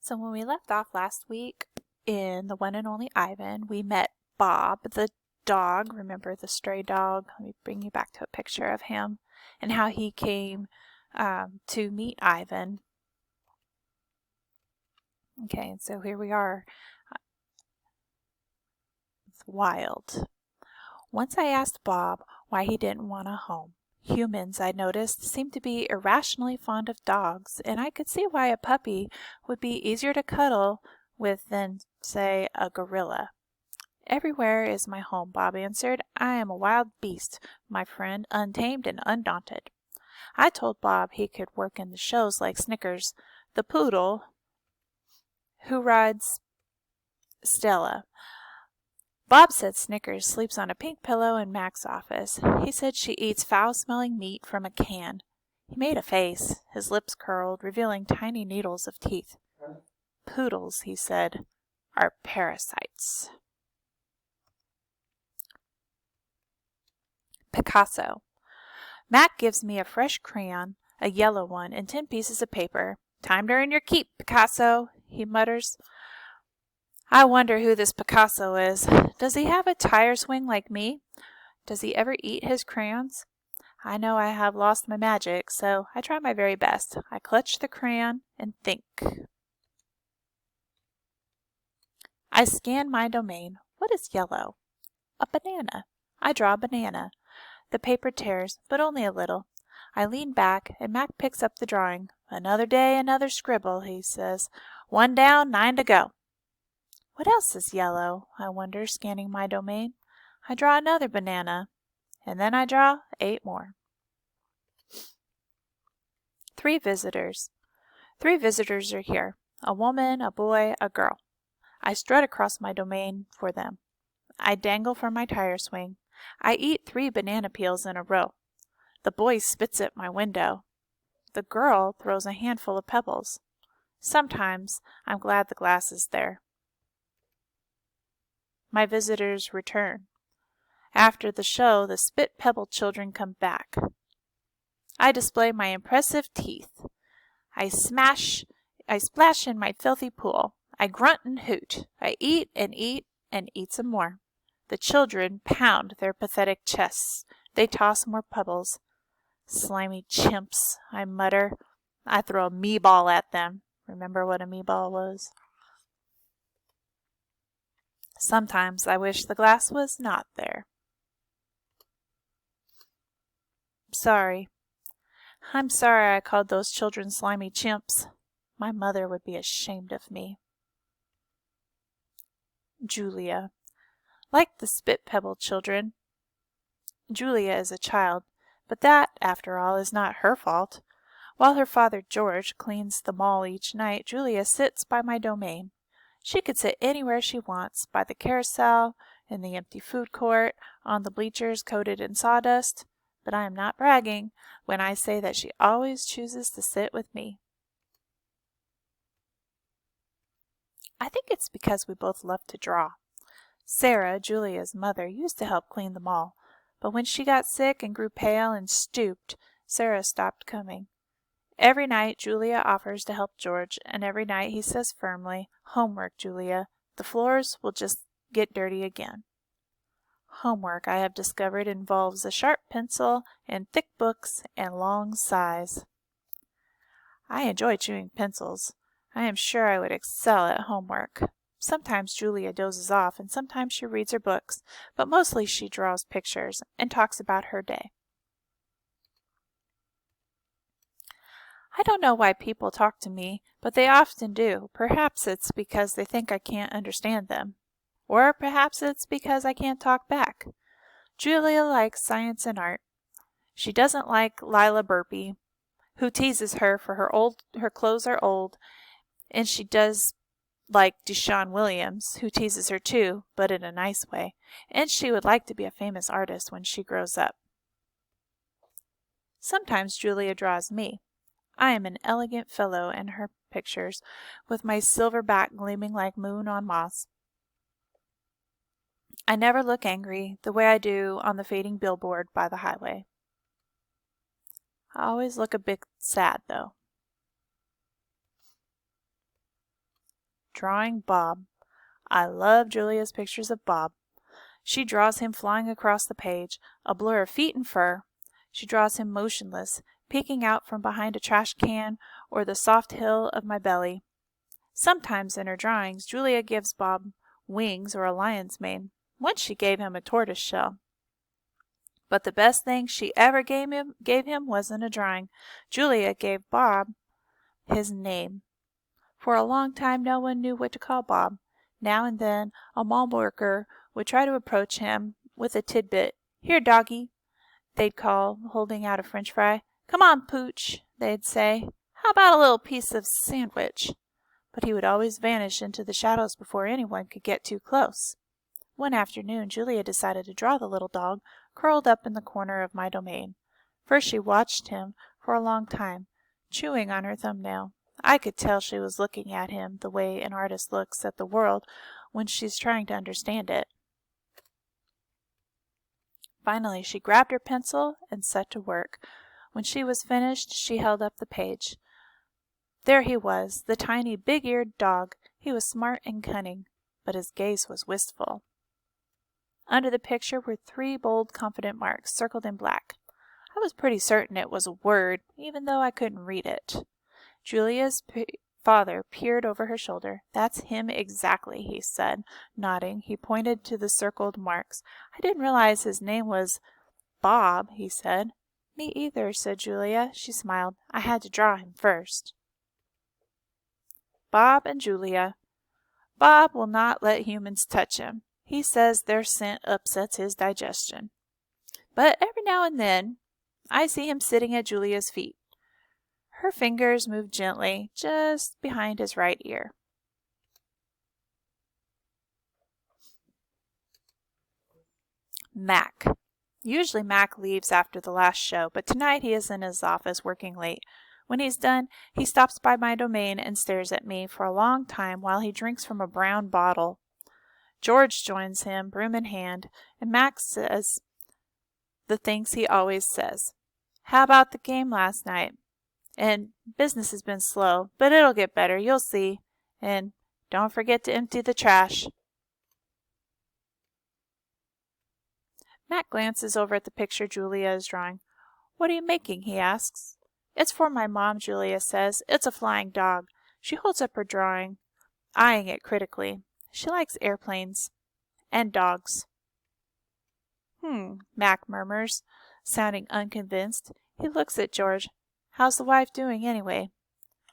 So when we left off last week in The One and Only Ivan, we met Bob, the dog. Remember the stray dog? Let me bring you back to a picture of him and how he came to meet Ivan. Okay, so here we are. It's wild. Once I asked Bob why he didn't want a home. Humans, I noticed, seem to be irrationally fond of dogs, and I could see why a puppy would be easier to cuddle with than, say, a gorilla. Everywhere is my home, Bob answered. I am a wild beast, my friend, untamed and undaunted. I told Bob he could work in the shows like Snickers, the poodle who rides Stella. Bob said Snickers sleeps on a pink pillow in Mac's office. He said she eats foul-smelling meat from a can. He made a face, his lips curled, revealing tiny needles of teeth. Poodles, he said, are parasites. Picasso. Mac gives me a fresh crayon, a yellow one, and 10 pieces of paper. Time to earn your keep, Picasso, he mutters. I wonder who this Picasso is. Does he have a tire swing like me? Does he ever eat his crayons? I know I have lost my magic, so I try my very best. I clutch the crayon and think. I scan my domain. What is yellow? A banana. I draw a banana. The paper tears, but only a little. I lean back, and Mac picks up the drawing. Another day, another scribble, he says. 1 down, 9 to go. What else is yellow? I wonder, scanning my domain. I draw another banana, and then I draw 8 more. 3 visitors. 3 visitors are here. A woman, a boy, a girl. I strut across my domain for them. I dangle from my tire swing. I eat 3 banana peels in a row. The boy spits at my window. The girl throws a handful of pebbles. Sometimes I'm glad the glass is there. My visitors return. After the show, the spit pebble children come back. I display my impressive teeth. I splash in my filthy pool. I grunt and hoot. I eat and eat and eat some more. The children pound their pathetic chests. They toss more pebbles. Slimy chimps, I mutter. I throw a me-ball at them. Remember what a me-ball was? Sometimes I wish the glass was not there. I'm sorry I called those children slimy chimps. My mother would be ashamed of me. Julia. Like the spit pebble children, Julia is a child, but that, after all, is not her fault. While her father George cleans the mall each night, Julia sits by my domain. She could sit anywhere she wants, by the carousel, in the empty food court, on the bleachers coated in sawdust, but I am not bragging when I say that she always chooses to sit with me. I think it's because we both love to draw. Sarah, Julia's mother, used to help clean the mall, but when she got sick and grew pale and stooped, Sarah stopped coming. Every night Julia offers to help George, and every night he says firmly, "Homework, Julia. The floors will just get dirty again." Homework, I have discovered, involves a sharp pencil and thick books and long sighs. I enjoy chewing pencils. I am sure I would excel at homework. Sometimes Julia dozes off, and sometimes she reads her books, but mostly she draws pictures and talks about her day. I don't know why people talk to me, but they often do. Perhaps it's because they think I can't understand them. Or perhaps it's because I can't talk back. Julia likes science and art. She doesn't like Lila Burpee, who teases her for her clothes are old, and she does like Deshaun Williams, who teases her too, but in a nice way, and she would like to be a famous artist when she grows up. Sometimes Julia draws me. I am an elegant fellow in her pictures, with my silver back gleaming like moon on moss. I never look angry the way I do on the fading billboard by the highway. I always look a bit sad, though. Drawing Bob. I love Julia's pictures of Bob. She draws him flying across the page, a blur of feet and fur. She draws him motionless, peeking out from behind a trash can or the soft hill of my belly. Sometimes in her drawings, Julia gives Bob wings or a lion's mane. Once she gave him a tortoise shell. But the best thing she ever gave him wasn't a drawing. Julia gave Bob his name. For a long time no one knew what to call Bob. Now and then a mall worker would try to approach him with a tidbit. "Here, doggy," they'd call, holding out a French fry. "Come on, Pooch," they'd say. "How about a little piece of sandwich?" But he would always vanish into the shadows before anyone could get too close. One afternoon Julia decided to draw the little dog curled up in the corner of my domain. First she watched him for a long time, chewing on her thumbnail. I could tell she was looking at him the way an artist looks at the world when she's trying to understand it. Finally she grabbed her pencil and set to work. When she was finished, she held up the page. There he was, the tiny, big-eared dog. He was smart and cunning, but his gaze was wistful. Under the picture were 3 bold, confident marks, circled in black. I was pretty certain it was a word, even though I couldn't read it. Julia's father peered over her shoulder. "That's him exactly," he said, nodding. He pointed to the circled marks. "I didn't realize his name was Bob," he said. "Me either," said Julia. She smiled. "I had to draw him first." Bob and Julia. Bob will not let humans touch him. He says their scent upsets his digestion. But every now and then I see him sitting at Julia's feet. Her fingers move gently just behind his right ear. Mac. Usually Mac leaves after the last show, but tonight he is in his office working late. When he's done, he stops by my domain and stares at me for a long time while he drinks from a brown bottle. George joins him, broom in hand, and Max says the things he always says. "How about the game last night?" And "Business has been slow, but it'll get better, you'll see." And "Don't forget to empty the trash." Mac glances over at the picture Julia is drawing. "What are you making?" he asks. "It's for my mom," Julia says. "It's a flying dog." She holds up her drawing, eyeing it critically. She likes airplanes and dogs. Mac murmurs, sounding unconvinced. He looks at George. "How's the wife doing anyway?"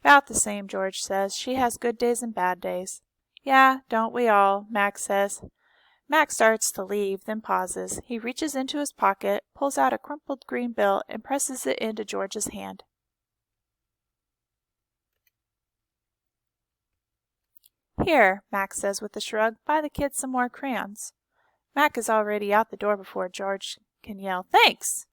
"About the same," George says. "She has good days and bad days." "Yeah, don't we all?" Mac says. Mac starts to leave, then pauses. He reaches into his pocket, pulls out a crumpled green bill, and presses it into George's hand. "Here," Mac says with a shrug, "buy the kids some more crayons." Mac is already out the door before George can yell, "Thanks!"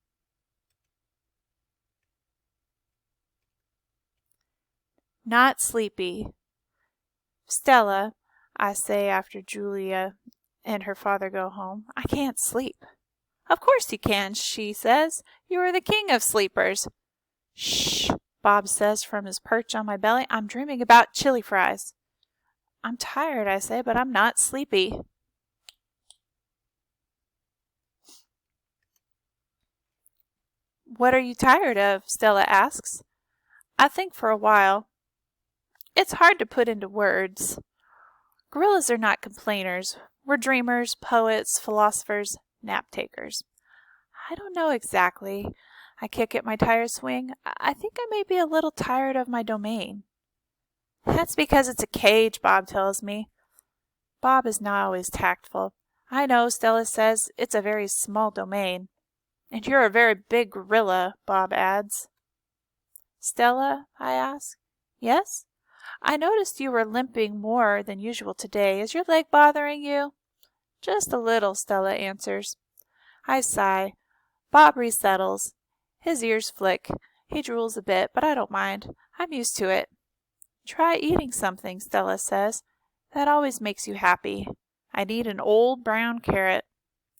Not Sleepy. "Stella," I say after Julia and her father go home, "I can't sleep." "Of course you can," she says. "You are the king of sleepers." "Shh," Bob says from his perch on my belly. "I'm dreaming about chili fries." "I'm tired," I say, "but I'm not sleepy." "What are you tired of?" Stella asks. I think for a while. It's hard to put into words. Gorillas are not complainers. We're dreamers, poets, philosophers, nap takers. I don't know exactly. I kick at my tire swing. I think I may be a little tired of my domain. That's because it's a cage, Bob tells me. Bob is not always tactful. I know, Stella says, it's a very small domain. And you're a very big gorilla, Bob adds. Stella, I ask. Yes? I noticed you were limping more than usual today. Is your leg bothering you? Just a little, Stella answers. I sigh. Bob resettles. His ears flick. He drools a bit, but I don't mind. I'm used to it. Try eating something, Stella says. That always makes you happy. I need an old brown carrot.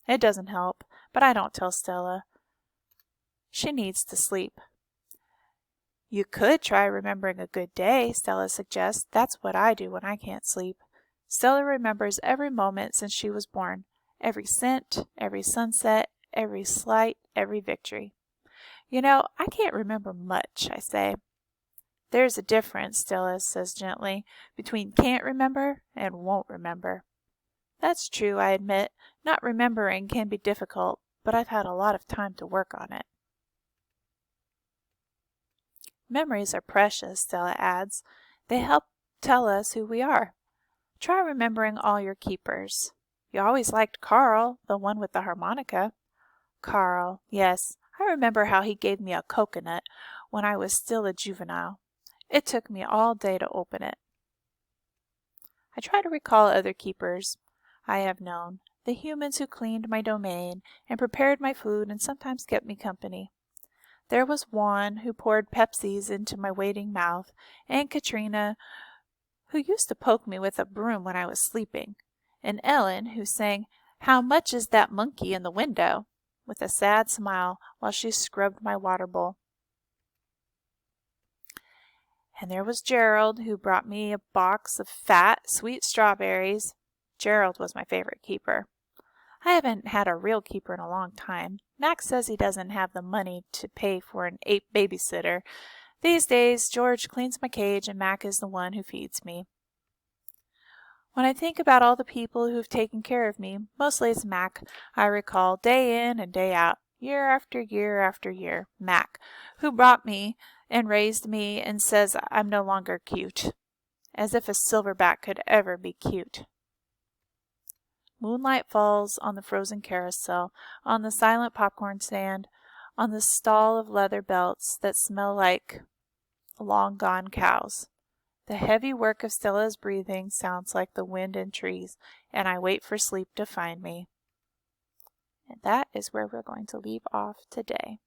It doesn't help, but I don't tell Stella. She needs to sleep. You could try remembering a good day, Stella suggests. That's what I do when I can't sleep. Stella remembers every moment since she was born, every scent, every sunset, every slight, every victory. You know, I can't remember much, I say. There's a difference, Stella says gently, between can't remember and won't remember. That's true, I admit. Not remembering can be difficult, but I've had a lot of time to work on it. Memories are precious, Stella adds. They help tell us who we are. Try remembering all your keepers. You always liked Carl, the one with the harmonica. Carl, yes, I remember how he gave me a coconut when I was still a juvenile. It took me all day to open it. I try to recall other keepers I have known, the humans who cleaned my domain and prepared my food and sometimes kept me company. There was Juan, who poured Pepsis into my waiting mouth, and Katrina, who used to poke me with a broom when I was sleeping, and Ellen, who sang, "How much is that monkey in the window?" with a sad smile while she scrubbed my water bowl. And there was Gerald, who brought me a box of fat, sweet strawberries. Gerald was my favorite keeper. I haven't had a real keeper in a long time. Max says he doesn't have the money to pay for an ape babysitter. These days, George cleans my cage and Mac is the one who feeds me. When I think about all the people who've taken care of me, mostly it's Mac, I recall day in and day out, year after year after year, Mac, who brought me and raised me and says I'm no longer cute. As if a silverback could ever be cute. Moonlight falls on the frozen carousel, on the silent popcorn stand, on the stall of leather belts that smell like long-gone cows. The heavy work of Stella's breathing sounds like the wind in trees, and I wait for sleep to find me. And that is where we're going to leave off today.